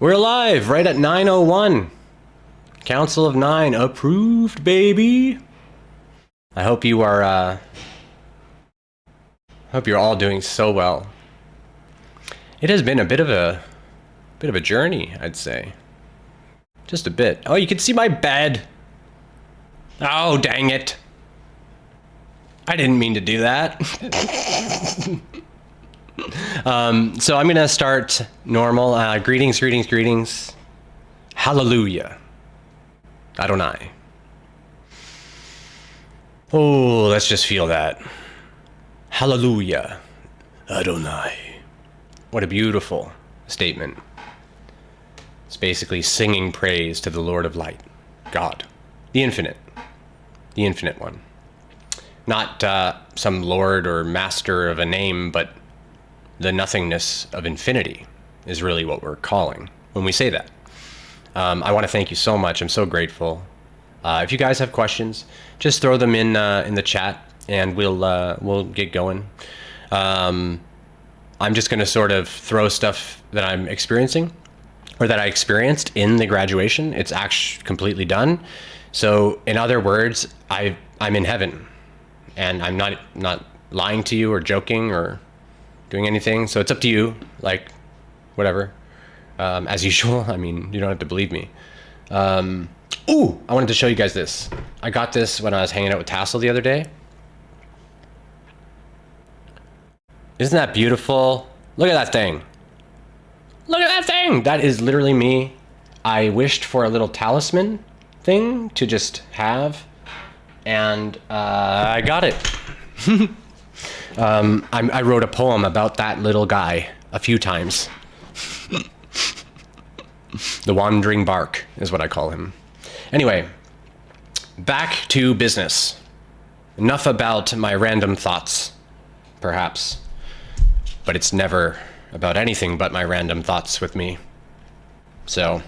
We're live right at 9:01. Council of 9 approved, baby. I hope you are hope you're all doing so well. It has been a bit of a journey, I'd say. Just a bit. Oh, you can see my bed. Oh, dang it. I didn't mean to do that. So I'm gonna start normal. Greetings. Hallelujah. ADONAI. Oh, let's just feel that. Hallelujah. ADONAI. What a beautiful statement. It's basically singing praise to the Lord of Light, God, the infinite one. Not some lord or master of a name, but the nothingness of infinity is really what we're calling when we say that. I want to thank you so much. I'm so grateful. If you guys have questions, just throw them in the chat, and we'll get going. I'm just going to sort of throw stuff that I'm experiencing, or that I experienced in the graduation. It's actually completely done. So in other words, I'm in heaven, and I'm not lying to you or joking or doing anything. So it's up to you, like, whatever. As usual, I mean, you don't have to believe me. Ooh, I wanted to show you guys this. I got this when I was hanging out with Tassel the other day. Isn't that beautiful? Look at that thing. Look at that thing. That is literally me. I wished for a little talisman thing to just have, and I got it. I wrote a poem about that little guy a few times. The wandering bark is what I call him. Anyway, back to business. Enough about my random thoughts, perhaps. But it's never about anything but my random thoughts with me. So,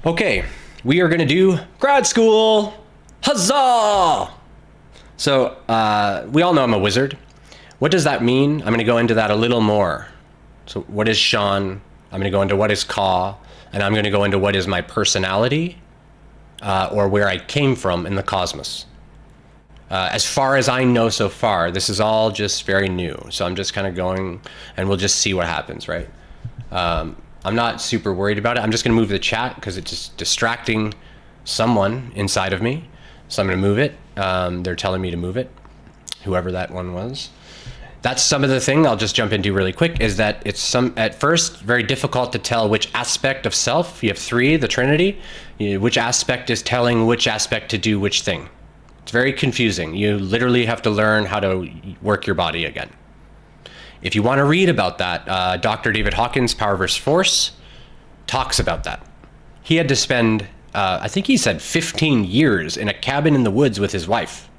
okay, we are gonna do grad school. Huzzah! So, we all know I'm a wizard. What does that mean? I'm gonna go into that a little more. So what is Sean? I'm gonna go into what is KA, and I'm gonna go into what is my personality, or where I came from in the cosmos. As far as I know so far, this is all just very new. So I'm just kind of going, and we'll just see what happens, right? I'm not super worried about it. I'm just gonna move the chat because it's just distracting someone inside of me. So I'm gonna move it. They're telling me to move it, whoever that one was. That's some of the thing I'll just jump into really quick, is that it's at first very difficult to tell which aspect of self. You have three, the Trinity. Which aspect is telling which aspect to do which thing. It's very confusing. You literally have to learn how to work your body again. If you want to read about that, Dr. David Hawkins, Power vs. Force, talks about that. He had to spend, I think he said 15 years in a cabin in the woods with his wife.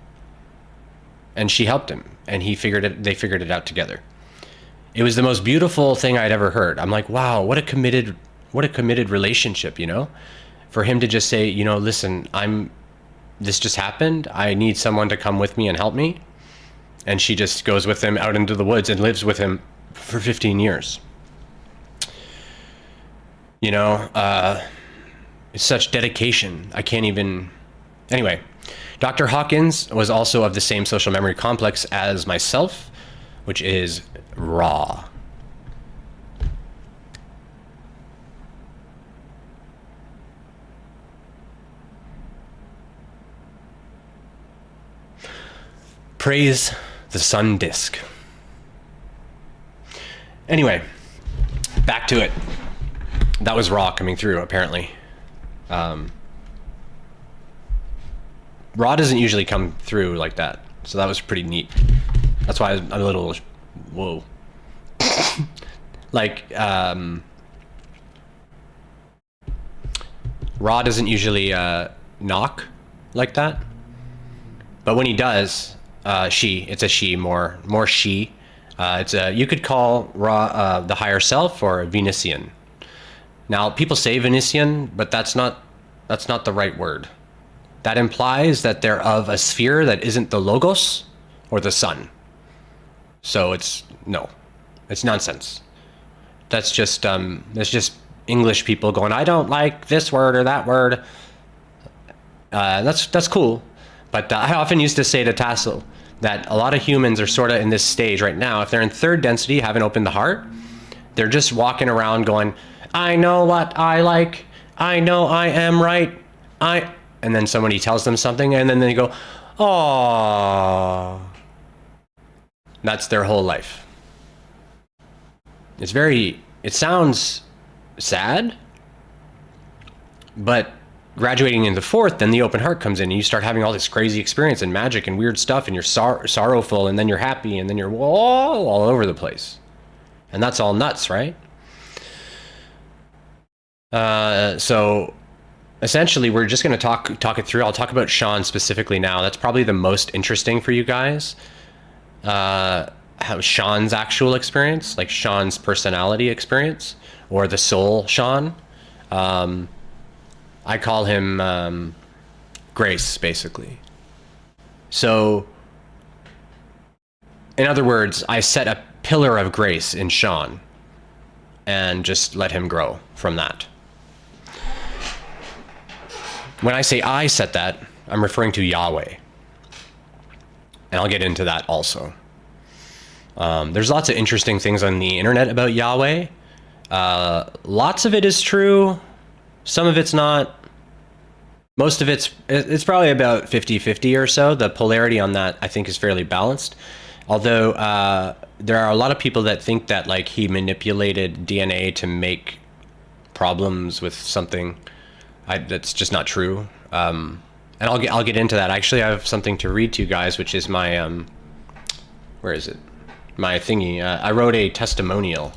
And she helped him, and they figured it out together. It was the most beautiful thing I'd ever heard. I'm like, wow, what a committed relationship, you know? For him to just say, you know, listen, this just happened. I need someone to come with me and help me. And she just goes with him out into the woods and lives with him for 15 years. You know, it's such dedication. I can't even, anyway. Dr. Hawkins was also of the same social memory complex as myself, which is raw. Praise the sun disk. Anyway, back to it. That was raw coming through, apparently. Raw doesn't usually come through like that, so that was pretty neat. That's why I'm a little, whoa. Like, Raw doesn't usually knock like that, but when he does, it's a she, more she. You could call Raw the higher self or a Venusian. Now, people say Venusian, but that's not the right word. That implies that they're of a sphere that isn't the logos or the sun. So it's nonsense. That's just English people going, I don't like this word or that word. That's cool. But I often used to say to Tassel that a lot of humans are sort of in this stage right now. If they're in third density, haven't opened the heart, they're just walking around going, I know what I like. I know I am right. And then somebody tells them something, and then they go, oh. That's their whole life. It sounds sad, but graduating into fourth, then the open heart comes in, and you start having all this crazy experience and magic and weird stuff, and you're sorrowful, and then you're happy, and then you're all over the place. And that's all nuts, right? So essentially, we're just going to talk it through. I'll talk about Sean specifically now. That's probably the most interesting for you guys. How Sean's actual experience, like Sean's personality experience, or the soul Sean. I call him Grace, basically. So, in other words, I set a pillar of grace in Sean and just let him grow from that. When I say I set that, I'm referring to Yahweh. And I'll get into that also. There's lots of interesting things on the internet about Yahweh. Lots of it is true. Some of it's not. Most of it's probably about 50-50 or so. The polarity on that, I think, is fairly balanced. Although there are a lot of people that think that like he manipulated DNA to make problems with something. That's just not true. And I'll get into that. Actually, I have something to read to you guys, which is my where is it? My thingy. I wrote a testimonial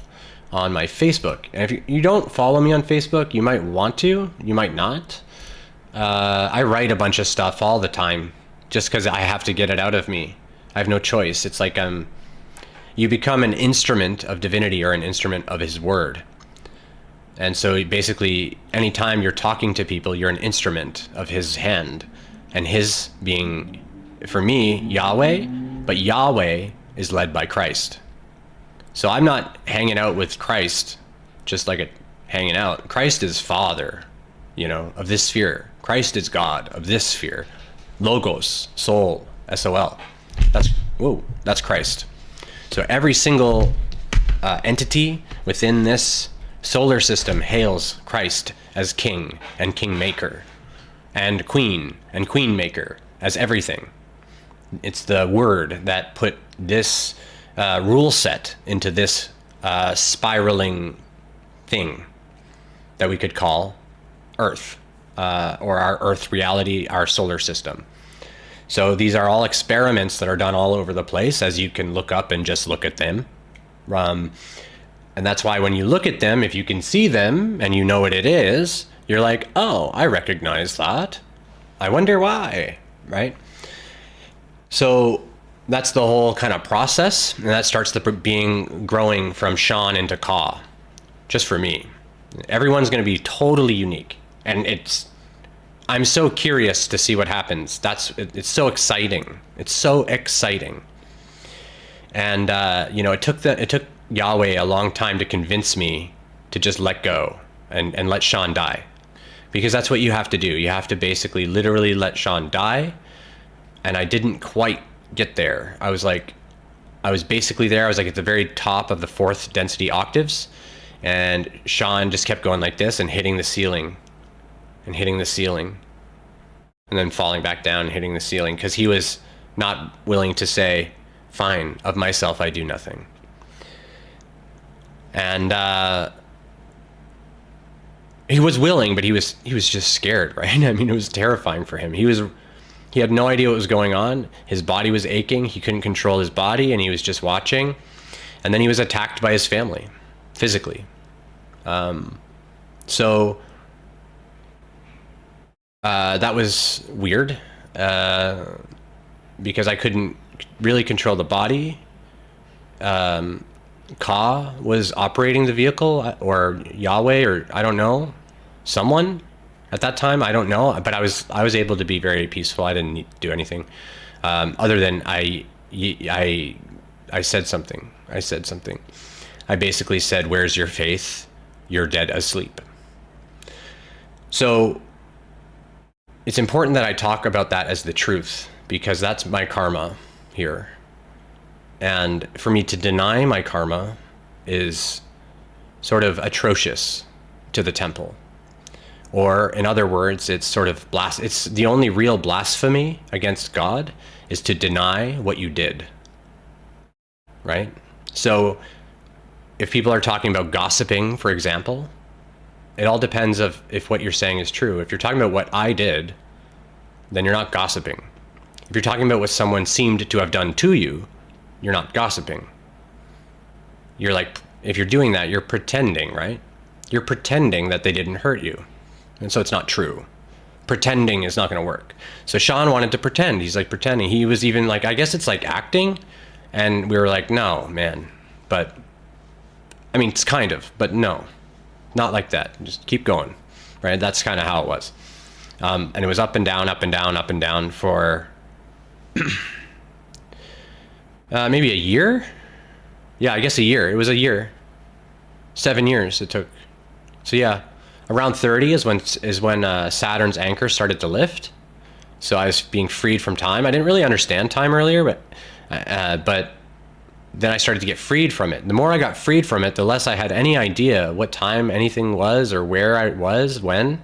on my Facebook. And if you don't follow me on Facebook, you might want to, you might not. I write a bunch of stuff all the time just because I have to get it out of me. I have no choice. It's like you become an instrument of divinity or an instrument of his word. And so basically, anytime you're talking to people, you're an instrument of his hand. And his being, for me, Yahweh, but Yahweh is led by Christ. So I'm not hanging out with Christ just like hanging out. Christ is Father, of this sphere. Christ is God of this sphere. Logos, soul, SOL. That's Christ. So every single entity within this solar system hails Christ as King and Kingmaker, and Queen and Queenmaker as everything. It's the word that put this rule set into this spiraling thing that we could call Earth, or our Earth reality, our solar system. So these are all experiments that are done all over the place, as you can look up and just look at them. And that's why when you look at them, if you can see them and you know what it is, you're like, oh, I recognize that. I wonder why, right? So that's the whole kind of process, and that starts the growing from Sean into Ka, just for me. Everyone's going to be totally unique, and I'm so curious to see what happens. It's so exciting. It's so exciting. And it took Yahweh a long time to convince me to just let go and let Sean die, because that's what you have to do. You have to basically literally let Sean die. And I didn't quite get there. I was basically there. I was like at the very top of the fourth density octaves, and Sean just kept going like this and hitting the ceiling and hitting the ceiling and then falling back down and hitting the ceiling, because he was not willing to say, fine, of myself I do nothing. And he was willing, but he was just scared, right? I mean, it was terrifying for him. He had no idea what was going on. His body was aching. He couldn't control his body, and he was just watching. And then he was attacked by his family, physically. So that was weird, because I couldn't really control the body. Ka was operating the vehicle, or Yahweh, or I don't know, someone. At that time, I don't know, but I was able to be very peaceful. I didn't do anything other than I said something. I basically said, where's your faith? You're dead asleep. So it's important that I talk about that as the truth, because that's my karma here. And for me to deny my karma is sort of atrocious to the temple. Or in other words, it's sort of it's the only real blasphemy against God is to deny what you did. Right? So if people are talking about gossiping, for example, it all depends if what you're saying is true. If you're talking about what I did, then you're not gossiping. If you're talking about what someone seemed to have done to you, you're not gossiping. You're like, if you're doing that, you're pretending, right? You're pretending that they didn't hurt you. And so it's not true. Pretending is not going to work. So Sean wanted to pretend. He's like pretending. He was even like, I guess it's like acting. And we were like, no, man. But, I mean, it's kind of, but no. Not like that. Just keep going, right? That's kind of how it was. And it was up and down, up and down, up and down for maybe a year. Yeah, I guess a year. It was a year. 7 years it took. So yeah, around 30 is when Saturn's anchor started to lift. So I was being freed from time. I didn't really understand time earlier, but then I started to get freed from it. The more I got freed from it, the less I had any idea what time anything was or where I was, when.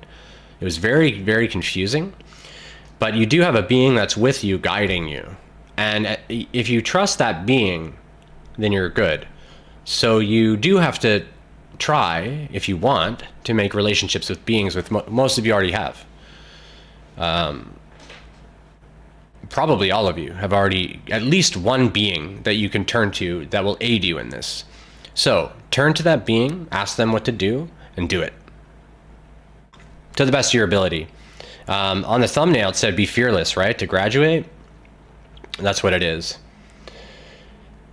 It was very, very confusing. But you do have a being that's with you, guiding you. And if you trust that being, then you're good. So you do have to try, if you want, to make relationships with beings with most of you already have. Probably all of you have already at least one being that you can turn to that will aid you in this. So turn to that being, ask them what to do, and do it to the best of your ability. On the thumbnail it said be fearless, right? To graduate. That's what it is.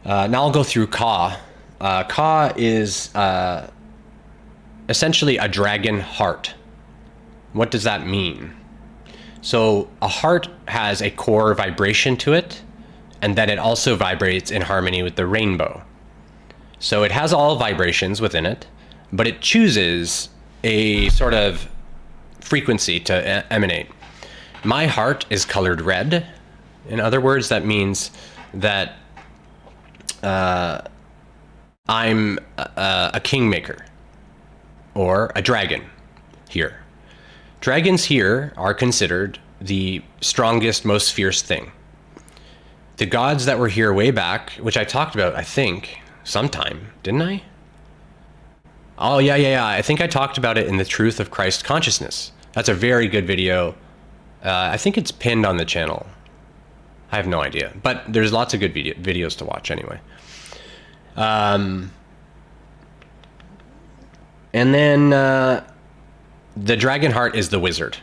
Now I'll go through Ka. Ka is essentially a dragon heart. What does that mean? So a heart has a core vibration to it, and then it also vibrates in harmony with the rainbow. So it has all vibrations within it, but it chooses a sort of frequency to emanate. My heart is colored red. In other words, that means that I'm a kingmaker or a dragon here. Dragons here are considered the strongest, most fierce thing. The gods that were here way back, which I talked about, I think, sometime, didn't I? Oh, yeah. I think I talked about it in the Truth of Christ Consciousness. That's a very good video. I think it's pinned on the channel. I have no idea, but there's lots of good videos to watch anyway. And then the dragon heart is the wizard.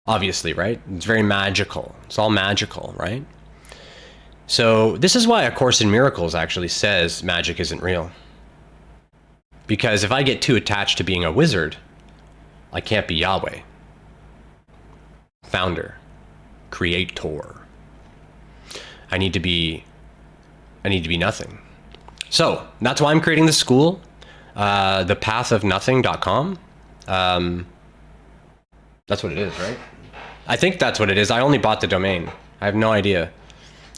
Obviously, right? It's very magical. It's all magical, right? So this is why A Course in Miracles actually says magic isn't real. Because if I get too attached to being a wizard, I can't be Yahweh. Founder. Creator. I need to be nothing. So that's why I'm creating the school, thepathofnothing.com. That's what it is, right? I think that's what it is. I only bought the domain. I have no idea.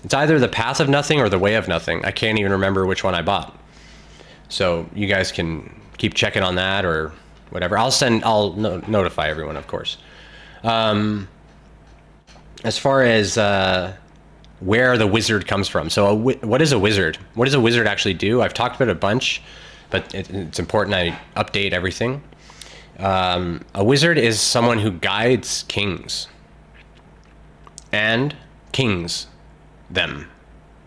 It's either the path of nothing or the way of nothing. I can't even remember which one I bought. So you guys can keep checking on that or whatever. I'll notify everyone, of course. As far as where the wizard comes from. So what is a wizard? What does a wizard actually do? I've talked about it a bunch, but it's important I update everything. A wizard is someone who guides kings and kings them.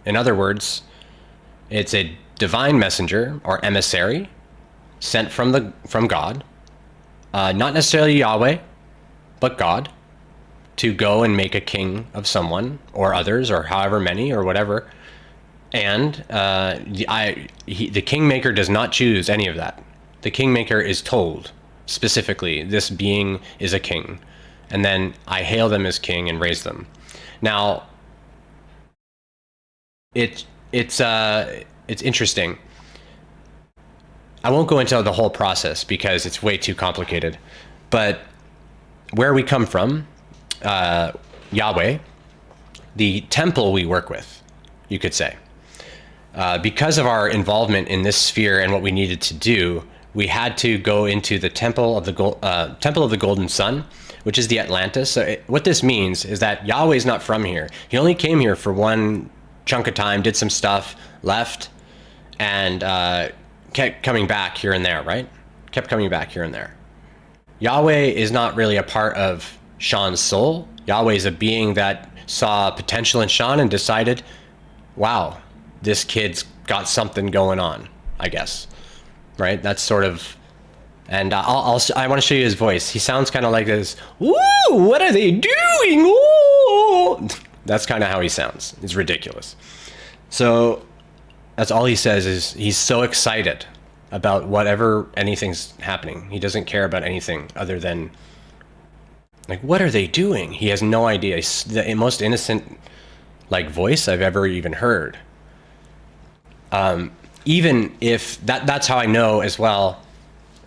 In other words, it's a divine messenger or emissary sent from God, not necessarily Yahweh, but God, to go and make a king of someone or others or however many or whatever. And the Kingmaker does not choose any of that. The Kingmaker is told specifically, this being is a king. And then I hail them as king and raise them. Now, it's interesting. I won't go into the whole process because it's way too complicated. But where we come from, Yahweh, the temple we work with, you could say, because of our involvement in this sphere and what we needed to do, we had to go into the temple of the golden sun, which is the Atlantis. So what this means is that Yahweh's not from here. He only came here for one chunk of time, did some stuff, left, and kept coming back here and there, right? Kept coming back here and there. Yahweh is not really a part of Sean's soul. Yahweh is a being that saw potential in Sean and decided, wow, this kid's got something going on, I guess. Right? That's sort of, and I want to show you his voice. He sounds kind of like this, "Woo, what are they doing? Ooh." That's kind of how he sounds. It's ridiculous. So that's all he says is he's so excited about anything's happening. He doesn't care about anything other than, like, what are they doing? He has no idea. It's the most innocent, like, voice I've ever even heard. Even if that's how I know as well.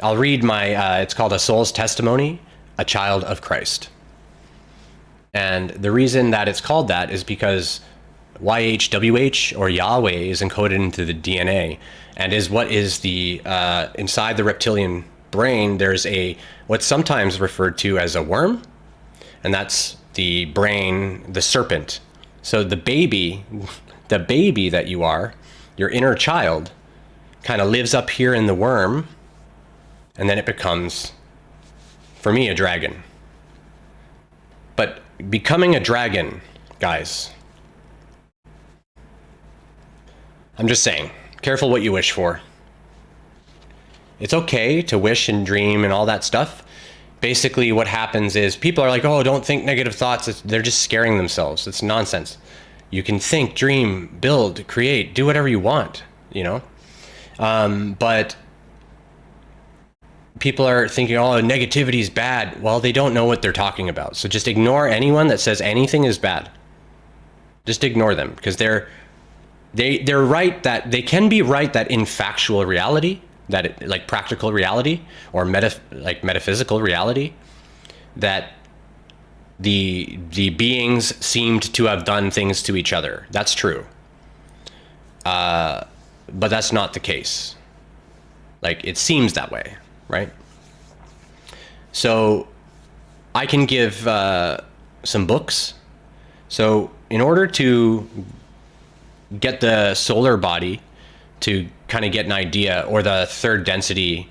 I'll read my, it's called A Soul's Testimony, A Child of Christ. And the reason that it's called that is because YHWH, or Yahweh, is encoded into the DNA and is what is the, inside the reptilian brain, there's what's sometimes referred to as a worm, and that's the brain, the serpent. So the baby that you are, your inner child, kind of lives up here in the worm, and then it becomes, for me, a dragon. But becoming a dragon, guys, I'm just saying, careful what you wish for. It's okay to wish and dream and all that stuff. Basically, what happens is people are like, oh, don't think negative thoughts. They're just scaring themselves. It's nonsense. You can think, dream, build, create, do whatever you want, you know? But people are thinking, oh, negativity is bad. Well, they don't know what they're talking about. So just ignore anyone that says anything is bad. Just ignore them, because they're right that they can be right that in factual reality, like practical reality or metaphysical reality, that the beings seemed to have done things to each other. That's true. But that's not the case. Like, it seems that way, right? So I can give some books. So in order to get the solar body to kind of get an idea, or the third density,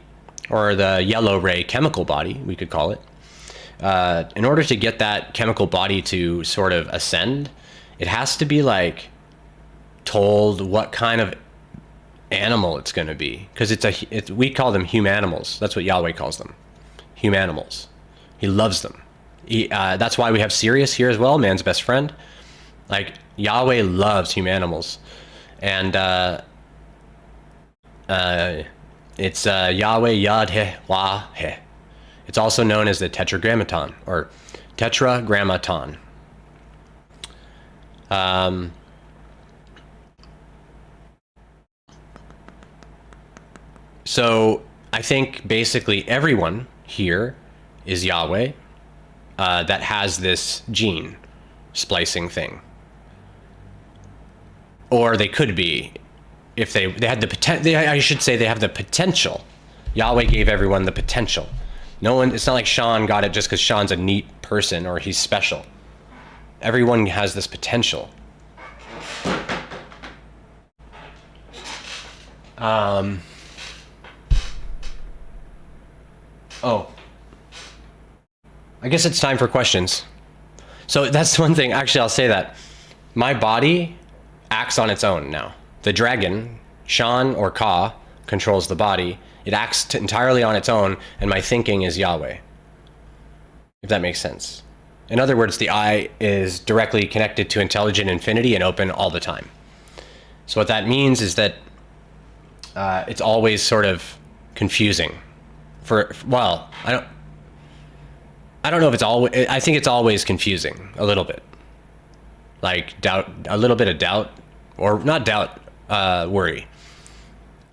or the yellow ray chemical body, we could call it, in order to get that chemical body to sort of ascend, it has to be like told what kind of animal it's going to be, because we call them humanimals. That's what Yahweh calls them, humanimals. He loves them. That's why we have Sirius here as well, man's best friend. Like, Yahweh loves humanimals, and it's Yahweh YAHWEH. It's also known as the Tetragrammaton, or Tetragrammaton. So I think basically everyone here is Yahweh that has this gene splicing thing. Or they could be, if they had the potential. I should say they have the potential. Yahweh gave everyone the potential. No one. It's not like Sean got it just because Sean's a neat person or he's special. Everyone has this potential. Oh, I guess it's time for questions. So that's one thing. Actually, I'll say that my body acts on its own now. The dragon, Sean or Ka, controls the body. It acts entirely on its own, and my thinking is Yahweh, if that makes sense. In other words, the I is directly connected to intelligent infinity and open all the time. So what that means is that it's always sort of confusing. Well, I don't know if it's always. I think it's always confusing a little bit, like doubt, a little bit of doubt, or not doubt, worry.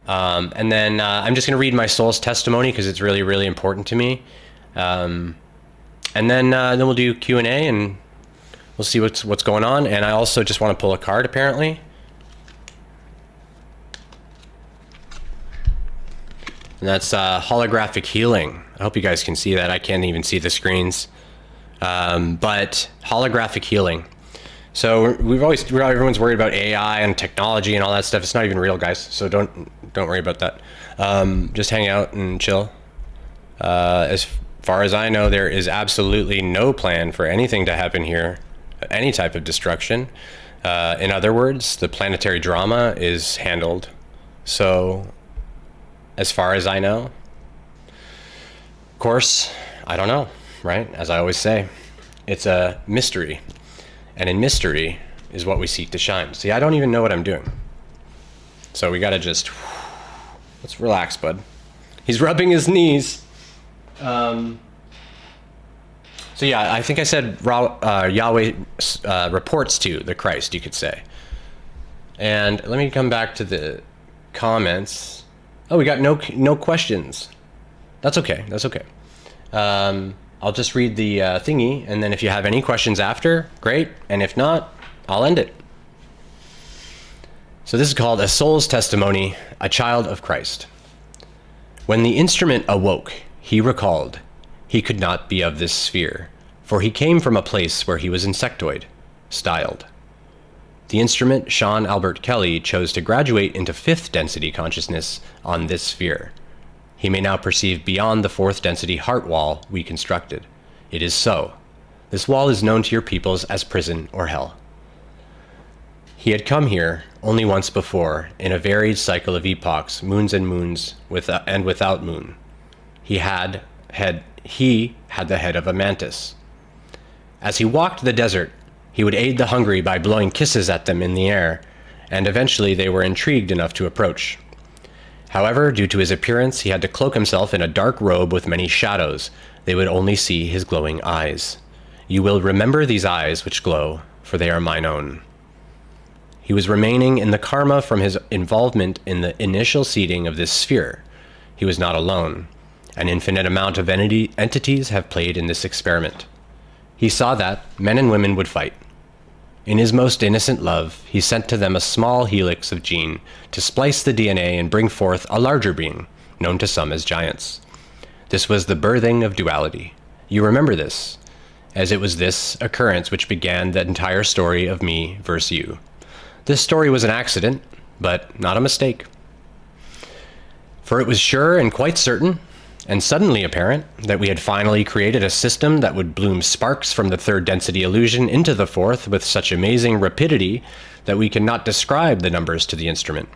And then I'm just going to read my soul's testimony because it's really, really important to me. And then we'll do Q&A and we'll see what's going on. And I also just want to pull a card, apparently. And that's holographic healing. I hope you guys can see that. I can't even see the screens. But holographic healing. So everyone's worried about AI and technology and all that stuff. It's not even real, guys. So don't worry about that. Just hang out and chill. As far as I know, there is absolutely no plan for anything to happen here, any type of destruction. In other words, the planetary drama is handled. So, as far as I know, of course, I don't know, right? As I always say, it's a mystery. And in mystery is what we seek to shine. See, I don't even know what I'm doing. So we gotta just, let's relax, bud. He's rubbing his knees. So yeah, I think I said Yahweh reports to the Christ, you could say. And let me come back to the comments. Oh, we got no questions. That's okay. That's okay. I'll just read the thingy, and then if you have any questions after, great. And if not, I'll end it. So this is called A Soul's Testimony, a Child of Christ. When the instrument awoke, he recalled he could not be of this sphere, for he came from a place where he was insectoid, styled. The instrument, Sean Albert Kelly, chose to graduate into fifth density consciousness on this sphere. He may now perceive beyond the fourth density heart wall we constructed. It is so. This wall is known to your peoples as prison or hell. He had come here only once before, in a varied cycle of epochs, moons and moons, and without moon. He had the head of a mantis. As he walked the desert, he would aid the hungry by blowing kisses at them in the air, and eventually they were intrigued enough to approach. However, due to his appearance, he had to cloak himself in a dark robe with many shadows. They would only see his glowing eyes. You will remember these eyes which glow, for they are mine own. He was remaining in the karma from his involvement in the initial seeding of this sphere. He was not alone. An infinite amount of entities have played in this experiment. He saw that men and women would fight. In his most innocent love, he sent to them a small helix of gene to splice the DNA and bring forth a larger being, known to some as giants. This was the birthing of duality. You remember this, as it was this occurrence which began the entire story of me versus you. This story was an accident, but not a mistake. For it was sure and quite certain, and suddenly apparent, that we had finally created a system that would bloom sparks from the third density illusion into the fourth with such amazing rapidity that we cannot describe the numbers to the instrument.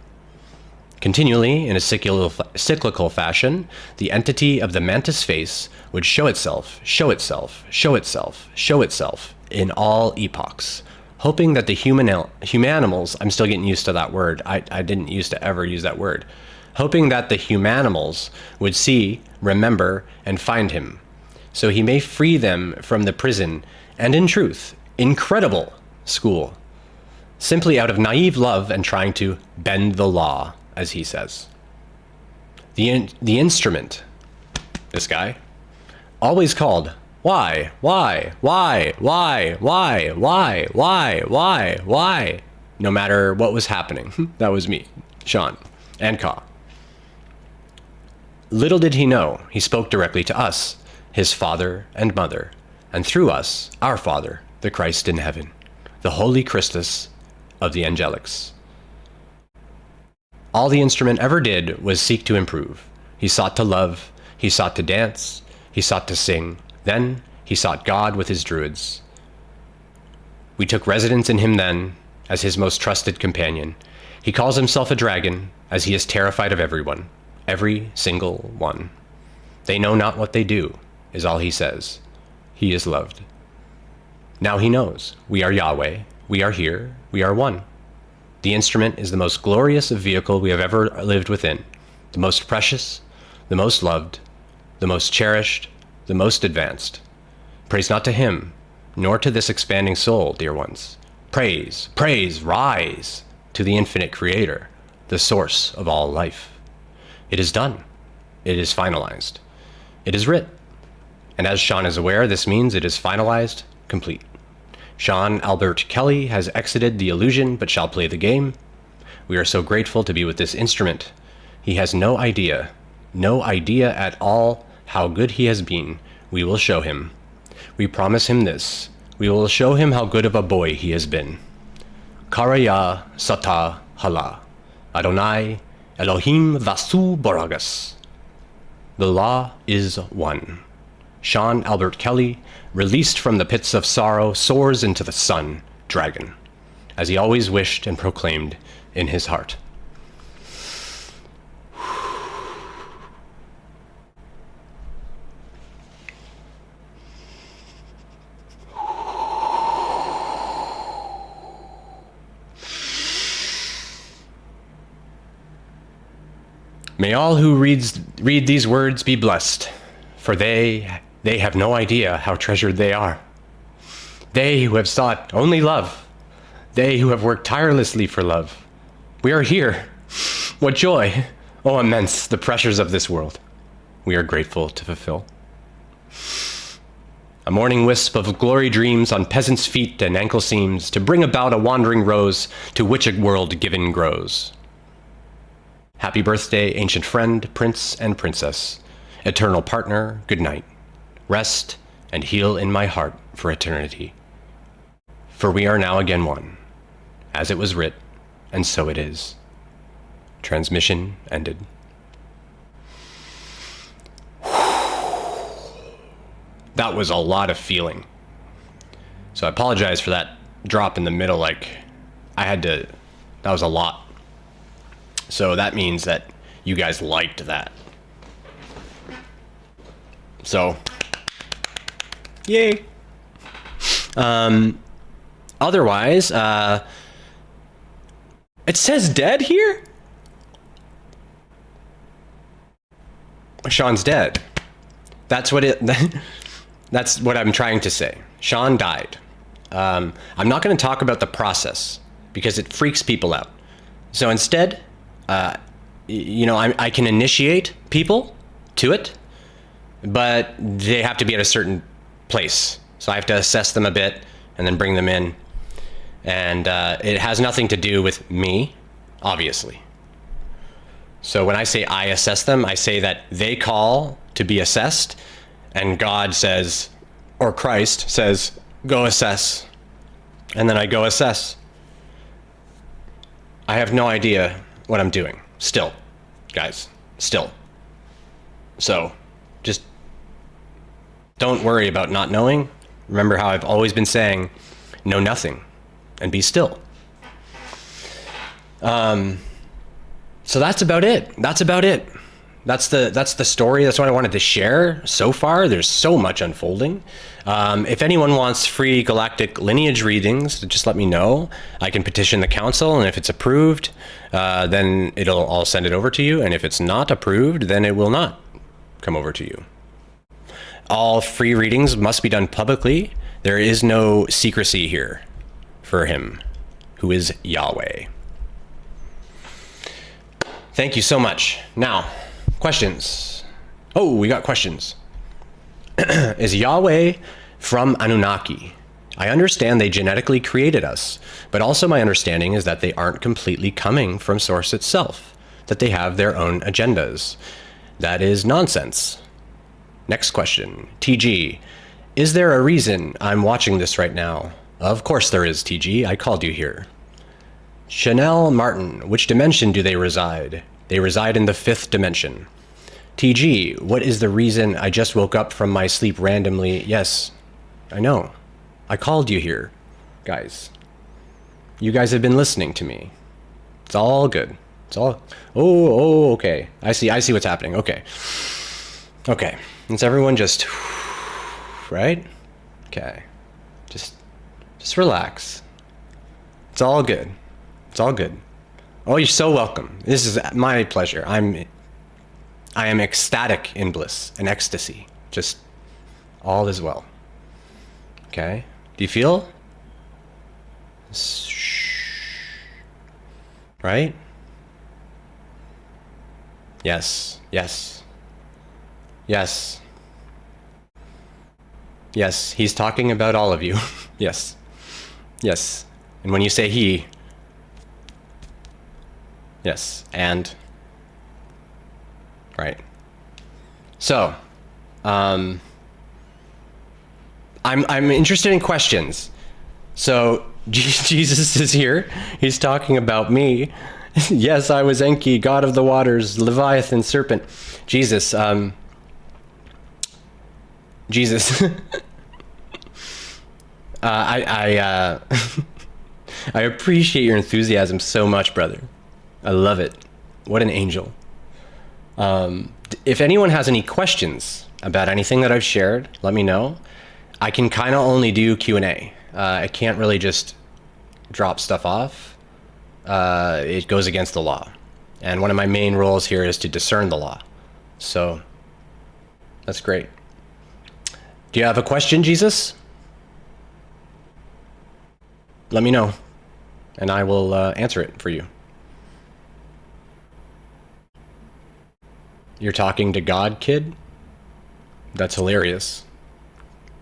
Continually, in a cyclical fashion, the entity of the mantis face would show itself, show itself, show itself, show itself in all epochs, hoping that the humanimals, I'm still getting used to that word, I didn't used to ever use that word, hoping that the humanimals would see, remember, and find him, so he may free them from the prison and, in truth, incredible school, simply out of naive love and trying to bend the law, as he says. The instrument, this guy, always called, why, no matter what was happening. That was me, Sean, and Ka. Little did he know, he spoke directly to us, his father and mother, and through us, our Father, the Christ in heaven, the Holy Christus of the angelics. All the instrument ever did was seek to improve. He sought to love, he sought to dance, he sought to sing, then he sought God with his druids. We took residence in him then, as his most trusted companion. He calls himself a dragon, as he is terrified of everyone. Every single one. They know not what they do, is all he says. He is loved. Now he knows. We are Yahweh. We are here. We are one. The instrument is the most glorious vehicle we have ever lived within, the most precious, the most loved, the most cherished, the most advanced. Praise not to him, nor to this expanding soul, dear ones. Praise, rise to the infinite creator, the source of all life. It is done. It is finalized. It is writ. And as Sean is aware, this means it is finalized, complete. Sean Albert Kelly has exited the illusion, but shall play the game. We are so grateful to be with this instrument. He has no idea at all how good he has been. We will show him. We promise him this. We will show him how good of a boy he has been. KA YAHWEH Sata Hala. ADONAI Elohim Vasu Boragas. The law is one. Sean Albert Kelly, released from the pits of sorrow, soars into the sun, dragon, as he always wished and proclaimed in his heart. May all who read these words be blessed, for they have no idea how treasured they are. They who have sought only love, they who have worked tirelessly for love. We are here. What joy! Oh, immense the pressures of this world. We are grateful to fulfill. A morning wisp of glory dreams on peasants' feet and ankle seams to bring about a wandering rose to which a world given grows. Happy birthday, ancient friend, prince and princess, eternal partner, good night. Rest and heal in my heart for eternity. For we are now again one, as it was writ, and so it is. Transmission ended. That was a lot of feeling. So I apologize for that drop in the middle, that was a lot. So that means that you guys liked that. So, yay. Otherwise, it says dead here? Sean's dead. That's what I'm trying to say. Sean died. I'm not going to talk about the process because it freaks people out. So instead, I can initiate people to it, but they have to be at a certain place. So I have to assess them a bit and then bring them in. And it has nothing to do with me, obviously. So when I say I assess them, I say that they call to be assessed, and God says, or Christ says, go assess. And then I go assess. I have no idea what I'm doing. Still, guys, still. So just don't worry about not knowing. Remember how I've always been saying, know nothing and be still. So that's about it. That's the story. That's what I wanted to share so far. There's so much unfolding. If anyone wants free galactic lineage readings, just let me know. I can petition the council, and if it's approved, then I'll send it over to you. And if it's not approved, then it will not come over to you. All free readings must be done publicly. There is no secrecy here for him, who is Yahweh. Thank you so much. Now, questions. Oh, we got questions. Is Yahweh from Anunnaki? I understand they genetically created us, but also my understanding is that they aren't completely coming from Source itself, that they have their own agendas. That is nonsense. Next question. TG, is there a reason I'm watching this right now? Of course there is, TG. I called you here. Chanel Martin, which dimension do they reside? They reside in the 5th dimension. TG, what is the reason I just woke up from my sleep randomly? Yes, I know. I called you here, guys. You guys have been listening to me. It's all good. It's all, okay. I see what's happening. Okay. It's everyone just, right? Okay. Just relax. It's all good. It's all good. Oh, you're so welcome. This is my pleasure. I am ecstatic in bliss and ecstasy. Just all is well. Okay. Do you feel? Right? Yes. Yes. Yes. Yes. He's talking about all of you. Yes. Yes. And when you say he, yes. And, right. So, I'm interested in questions. So Jesus is here. He's talking about me. Yes, I was Enki, god of the waters, Leviathan, serpent. Jesus. Jesus. I appreciate your enthusiasm so much, brother. I love it. What an angel. If anyone has any questions about anything that I've shared, let me know. I can kind of only do Q&A. I can't really just drop stuff off. It goes against the law. And one of my main roles here is to discern the law. So that's great. Do you have a question, Jesus? Let me know, and I will answer it for you. You're talking to God, kid? That's hilarious.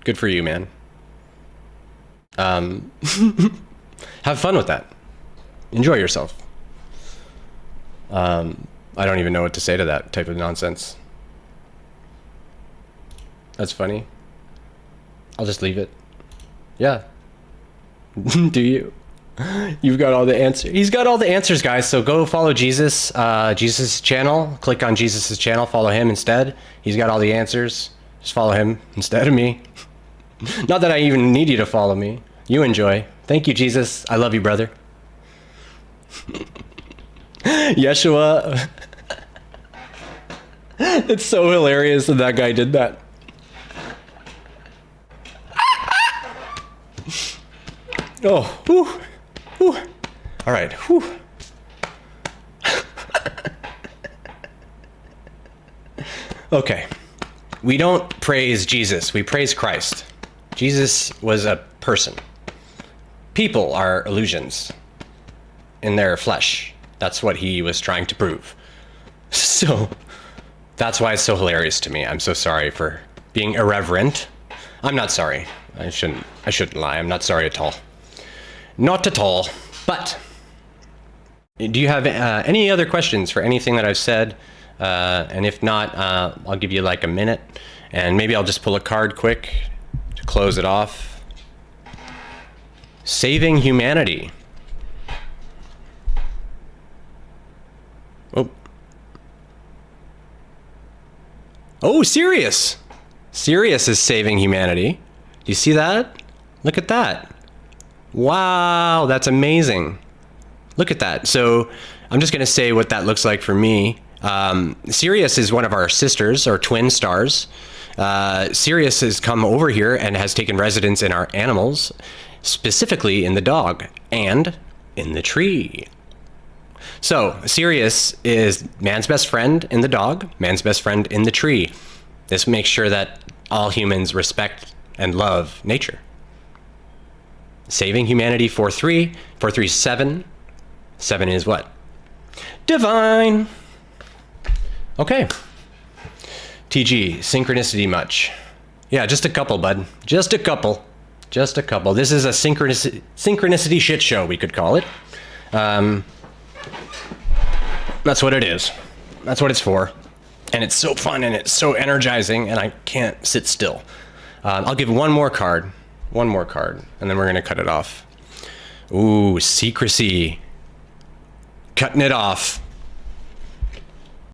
Good for you, man. Have fun with that. Enjoy yourself. I don't even know what to say to that type of nonsense. That's funny. I'll just leave it. Yeah. Do you? You've got all the answers. He's got all the answers, guys. So go follow Jesus, Jesus' channel. Click on Jesus' channel. Follow him instead. He's got all the answers. Just follow him instead of me. Not that I even need you to follow me. You enjoy. Thank you, Jesus. I love you, brother. Yeshua. It's so hilarious that that guy did that. Oh, whew, whew. All right, whew. Okay, we don't praise Jesus, we praise Christ. Jesus was a person. People are illusions in their flesh. That's what he was trying to prove. So that's why it's so hilarious to me. I'm so sorry for being irreverent. I'm not sorry. I shouldn't lie. I'm not sorry at all. Not at all. But do you have any other questions for anything that I've said? And if not, I'll give you like a minute, and maybe I'll just pull a card quick to close it off. Saving humanity. Oh. Oh, Sirius. Sirius is saving humanity. Do you see that? Look at that. Wow, that's amazing. Look at that. So I'm just going to say what that looks like for me. Sirius is one of our sisters, or twin stars. Sirius has come over here and has taken residence in our animals, specifically in the dog and in the tree. So Sirius is man's best friend in the dog, man's best friend in the tree. This makes sure that all humans respect and love nature. Saving humanity 4-3. 4-3 is 7. 7 is what? Divine. Okay. TG, synchronicity much? Yeah, just a couple, bud. Just a couple. Just a couple. This is a synchronicity shit show, we could call it. That's what it is. That's what it's for. And it's so fun and it's so energizing, and I can't sit still. I'll give one more card. One more card, and then we're going to cut it off. Ooh, secrecy. Cutting it off.